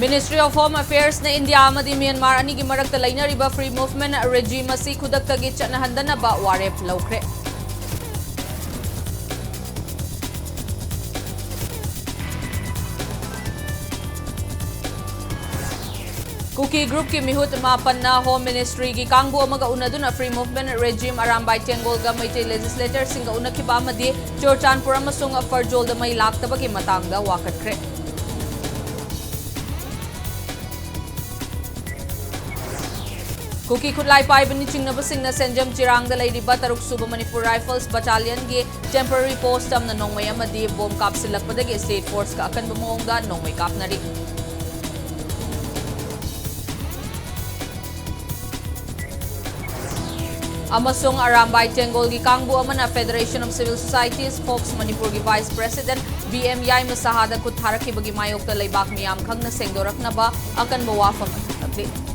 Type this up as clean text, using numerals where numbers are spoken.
Ministry of Home Affairs na India amadi Myanmar anigi marakta lainariba free movement regime asi khudaktagi chanahandanaba warep laukre. Kuki Group ki mihut mapan na Home Ministry ki kangbu amaga unaduna free movement regime Arambay Tengol ga Maitay legislator singa unakiba amadi Chorchanpur amasung Farjol da may laktaba ki matangda wakatkre. Kuki Kudlai Paibani Chingnabasing na Senjam Chirang da Lady Bataruk Suba Manipur Rifles Battalion gi temporary post am na nongmay amadi bomb kapsilak padagi state force ka akan bumongda nongmay kapnari. Amasung Arambay Tengol gi kangbu amana Federation of Civil Societies Folks Manipur gi Vice President BM Yai Masahada kutharaki bagi mayok ta laybak miyam khang na sengdorak na ba akan bawafam at